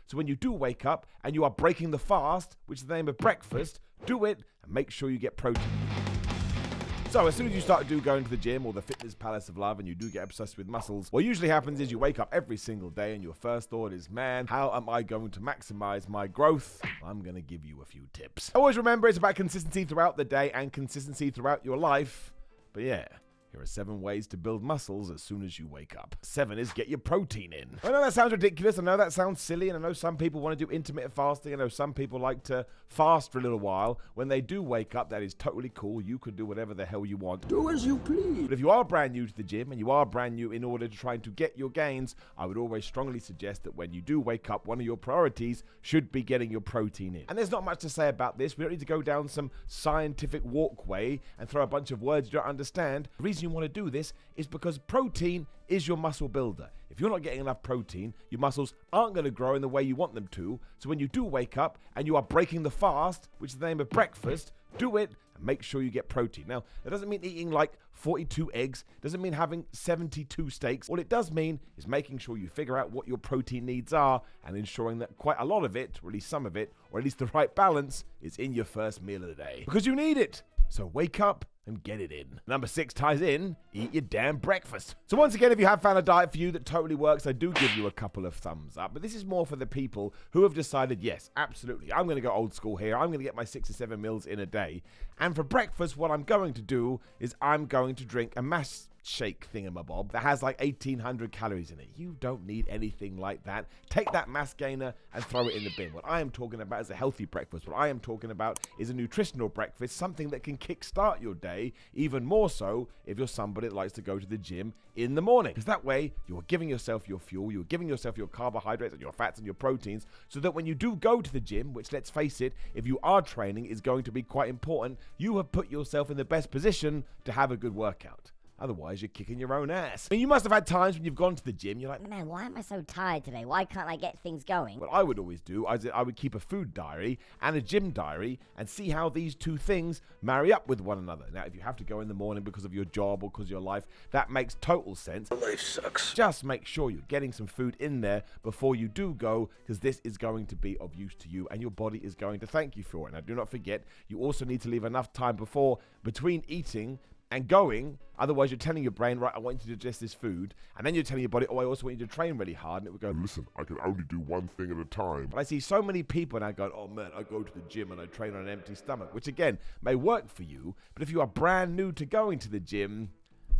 So when you do wake up and you are breaking the fast, which is the name of breakfast, do it and make sure you get protein. So as soon as you start going to the gym or the fitness palace of love and you do get obsessed with muscles, what usually happens is you wake up every single day and your first thought is, man, how am I going to maximize my growth? I'm going to give you a few tips. Always remember it's about consistency throughout the day and consistency throughout your life. But yeah, here are 7 ways to build muscles as soon as you wake up. 7 is get your protein in. I know that sounds ridiculous. I know that sounds silly. And I know some people want to do intermittent fasting. I know some people like to fast for a little while. When they do wake up, that is totally cool. You can do whatever the hell you want. Do as you please. But if you are brand new to the gym and you are brand new in order to try to get your gains, I would always strongly suggest that when you do wake up, one of your priorities should be getting your protein in. And there's not much to say about this. We don't need to go down some scientific walkway and throw a bunch of words you don't understand. The reason you want to do this is because protein is your muscle builder. If you're not getting enough protein, your muscles aren't going to grow in the way you want them to. So when you do wake up and you are breaking the fast, which is the name of breakfast, do it and make sure you get protein. Now, that doesn't mean eating like 42 eggs, doesn't mean having 72 steaks. All it does mean is making sure you figure out what your protein needs are and ensuring that quite a lot of it, or at least some of it, or at least the right balance, is in your first meal of the day. Because you need it. So wake up and get it in. Number 6 ties in, eat your damn breakfast. So once again, if you have found a diet for you that totally works, I do give you a couple of thumbs up. But this is more for the people who have decided, yes, absolutely, I'm going to go old school here. I'm going to get my 6 or 7 meals in a day. And for breakfast, what I'm going to do is I'm going to drink a mass shake thingamabob that has like 1,800 calories in it. You don't need anything like that. Take that mass gainer and throw it in the bin. What I am talking about is a healthy breakfast. What I am talking about is a nutritional breakfast, something that can kickstart your day, even more so if you're somebody that likes to go to the gym in the morning. Because that way, you're giving yourself your fuel, you're giving yourself your carbohydrates and your fats and your proteins, so that when you do go to the gym, which let's face it, if you are training, is going to be quite important, you have put yourself in the best position to have a good workout. Otherwise, you're kicking your own ass. I mean, you must have had times when you've gone to the gym, you're like, man, why am I so tired today? Why can't I get things going? What I would always do is I would keep a food diary and a gym diary and see how these two things marry up with one another. Now, if you have to go in the morning because of your job or because of your life, that makes total sense. Life sucks. Just make sure you're getting some food in there before you do go, because this is going to be of use to you and your body is going to thank you for it. Now, do not forget, you also need to leave enough time between eating and going, otherwise you're telling your brain, right, I want you to digest this food, and then you're telling your body, oh, I also want you to train really hard, and it would go, listen, I can only do one thing at a time. But I see so many people now going, oh man, I go to the gym and I train on an empty stomach, which again, may work for you, but if you are brand new to going to the gym,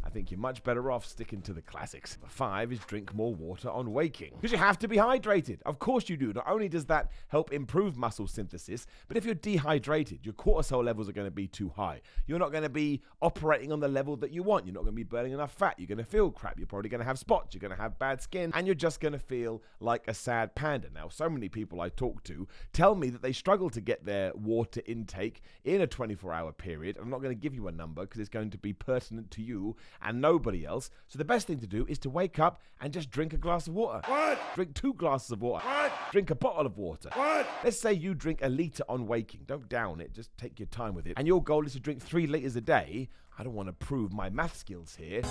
I think you're much better off sticking to the classics. Number 5 is drink more water on waking. Because you have to be hydrated. Of course you do. Not only does that help improve muscle synthesis, but if you're dehydrated, your cortisol levels are going to be too high. You're not going to be operating on the level that you want. You're not going to be burning enough fat. You're going to feel crap. You're probably going to have spots. You're going to have bad skin. And you're just going to feel like a sad panda. Now, so many people I talk to tell me that they struggle to get their water intake in a 24-hour period. I'm not going to give you a number because it's going to be pertinent to you and nobody else. So the best thing to do is to wake up and just drink a glass of water. What? Drink 2 glasses of water. What? Drink a bottle of water. What? Let's say you drink a litre on waking. Don't down it. Just take your time with it. And your goal is to drink 3 litres a day. I don't want to prove my math skills here,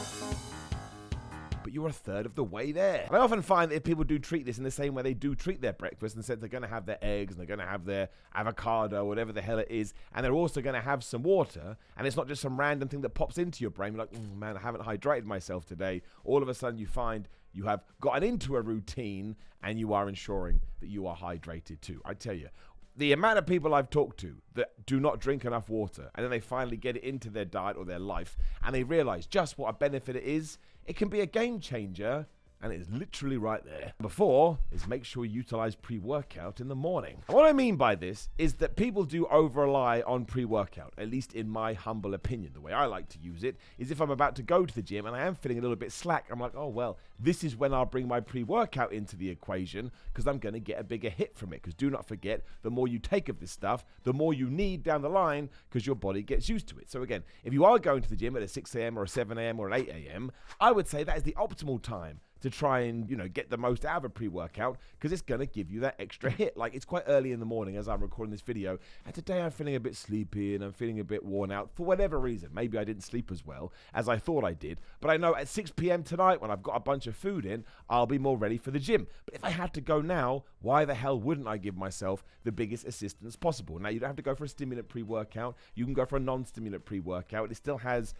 but you're a third of the way there. And I often find that if people do treat this in the same way they do treat their breakfast, and said they're going to have their eggs and they're going to have their avocado, whatever the hell it is, and they're also going to have some water, and it's not just some random thing that pops into your brain, you're like, man, I haven't hydrated myself today. All of a sudden you find you have gotten into a routine and you are ensuring that you are hydrated too. I tell you, the amount of people I've talked to that do not drink enough water, and then they finally get it into their diet or their life, and they realize just what a benefit it is, it can be a game changer, and it is literally right there. Number 4 is make sure you utilize pre-workout in the morning. And what I mean by this is that people do over-rely on pre-workout, at least in my humble opinion. The way I like to use it is if I'm about to go to the gym and I am feeling a little bit slack, I'm like, oh, well, this is when I'll bring my pre-workout into the equation because I'm going to get a bigger hit from it. Because do not forget, the more you take of this stuff, the more you need down the line because your body gets used to it. So again, if you are going to the gym at a 6 a.m. or a 7 a.m. or an 8 a.m., I would say that is the optimal time to try and, get the most out of a pre-workout, because it's going to give you that extra hit. Like, it's quite early in the morning as I'm recording this video, and today I'm feeling a bit sleepy and I'm feeling a bit worn out for whatever reason. Maybe I didn't sleep as well as I thought I did, but I know at 6 p.m. tonight, when I've got a bunch of food in, I'll be more ready for the gym. But if I had to go now, why the hell wouldn't I give myself the biggest assistance possible? Now, you don't have to go for a stimulant pre-workout. You can go for a non-stimulant pre-workout. It still has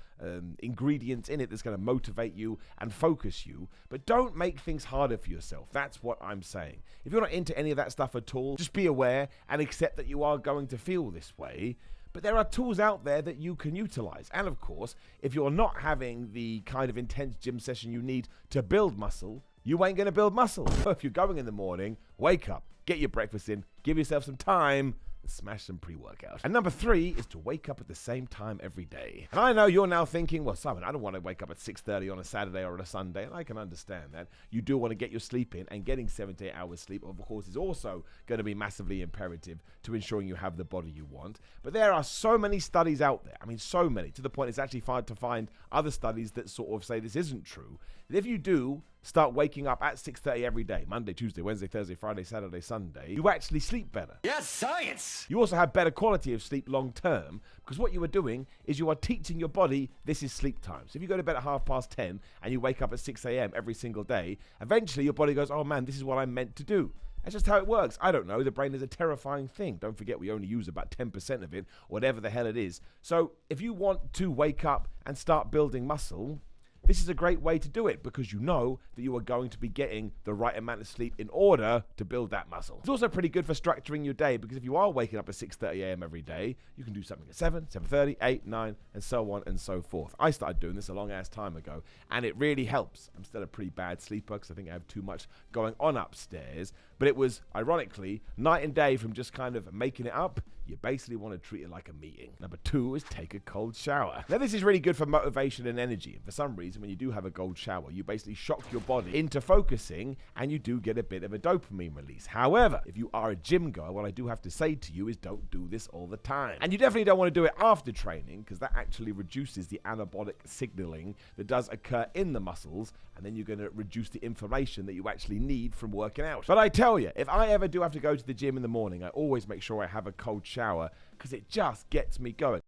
ingredients in it that's going to motivate you and focus you, but don't make things harder for yourself. That's what I'm saying. If you're not into any of that stuff at all, just be aware and accept that you are going to feel this way. But there are tools out there that you can utilize. And of course, if you're not having the kind of intense gym session you need to build muscle, you ain't going to build muscle. So if you're going in the morning, wake up, get your breakfast in, give yourself some time, smash some pre-workout. And number 3 is to wake up at the same time every day. And I know you're now thinking, well, Simon, I don't want to wake up at 6:30 on a Saturday or on a Sunday, and I can understand that. You do want to get your sleep in, and getting 7 to 8 hours sleep, of course, is also going to be massively imperative to ensuring you have the body you want. But there are so many studies out there, I mean, so many, to the point it's actually hard to find other studies that sort of say this isn't true, that if you do start waking up at 6:30 every day, Monday, Tuesday, Wednesday, Thursday, Friday, Saturday, Sunday, you actually sleep better. Yes, science! You also have better quality of sleep long term, because what you are doing is you are teaching your body this is sleep time. So if you go to bed at 10:30 and you wake up at 6 a.m. every single day, eventually your body goes, oh man, this is what I'm meant to do. That's just how it works. I don't know. The brain is a terrifying thing. Don't forget, we only use about 10% of it, whatever the hell it is. So if you want to wake up and start building muscle, this is a great way to do it, because you know that you are going to be getting the right amount of sleep in order to build that muscle. It's also pretty good for structuring your day, because if you are waking up at 6:30 a.m. every day, you can do something at 7, 7:30, 8, 9, and so on and so forth. I started doing this a long ass time ago, and it really helps. I'm still a pretty bad sleeper because I think I have too much going on upstairs, but it was, ironically, night and day from just kind of making it up. You basically want to treat it like a meeting. Number 2 is take a cold shower. Now, this is really good for motivation and energy. And for some reason, when you do have a cold shower, you basically shock your body into focusing, and you do get a bit of a dopamine release. However, if you are a gym goer, what I do have to say to you is don't do this all the time. And you definitely don't want to do it after training, because that actually reduces the anabolic signaling that does occur in the muscles, and then you're going to reduce the inflammation that you actually need from working out. But I tell you, if I ever do have to go to the gym in the morning, I always make sure I have a cold shower, because it just gets me going.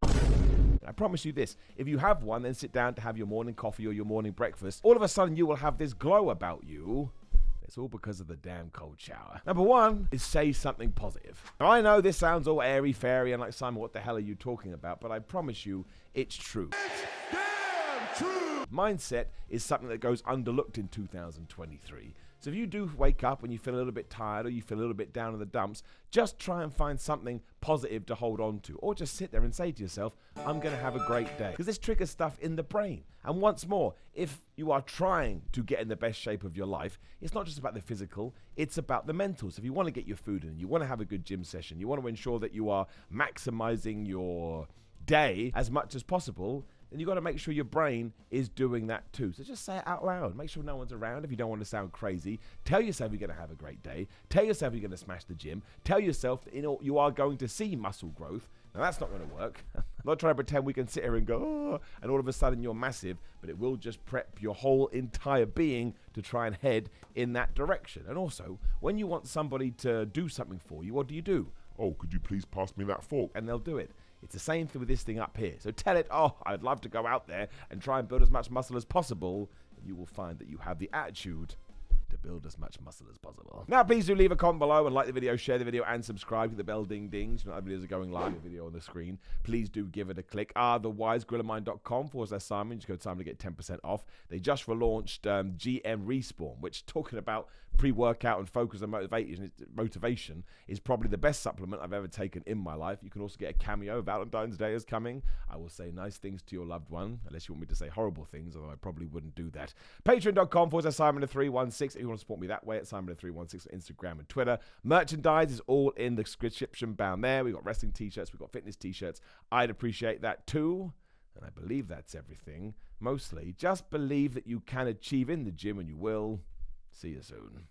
I promise you this, if you have one, then sit down to have your morning coffee or your morning breakfast, all of a sudden you will have this glow about you. It's all because of the damn cold shower. Number 1 is say something positive. Now, I know this sounds all airy-fairy and like, Simon, what the hell are you talking about? But I promise you, it's true. It's damn true! Mindset is something that goes underlooked in 2023. So if you do wake up and you feel a little bit tired or you feel a little bit down in the dumps, just try and find something positive to hold on to. Or just sit there and say to yourself, I'm going to have a great day. Because this triggers stuff in the brain. And once more, if you are trying to get in the best shape of your life, it's not just about the physical, it's about the mental. So if you want to get your food in, you want to have a good gym session, you want to ensure that you are maximizing your day as much as possible, then you've got to make sure your brain is doing that too. So just say it out loud. Make sure no one's around if you don't want to sound crazy. Tell yourself you're going to have a great day. Tell yourself you're going to smash the gym. Tell yourself that you are going to see muscle growth. Now, that's not going to work. I'm not trying to pretend we can sit here and go, oh, and all of a sudden you're massive, but it will just prep your whole entire being to try and head in that direction. And also, when you want somebody to do something for you, what do? Oh, could you please pass me that fork? And they'll do it. It's the same thing with this thing up here. So tell it, oh, I'd love to go out there and try and build as much muscle as possible. And you will find that you have the attitude to build as much muscle as possible. Now, please do leave a comment below and like the video, share the video, and subscribe. Hit the bell ding dings. You know, other videos are going live, a video on the screen. Please do give it a click. Otherwise, grillermind.com/Simon. Just go to Simon to get 10% off. They just relaunched GM Respawn, which, talking about pre-workout and focus and motivation, is probably the best supplement I've ever taken in my life. You can also get a cameo. Valentine's Day is coming. I will say nice things to your loved one, unless you want me to say horrible things, although I probably wouldn't do that. Patreon.com/Simon316 if you want to support me that way, at Simon316 on Instagram and Twitter. Merchandise is all in the description down there. We've got wrestling t-shirts, we've got fitness t-shirts. I'd appreciate that too. And I believe that's everything. Mostly, just believe that you can achieve in the gym, and you will. See you soon.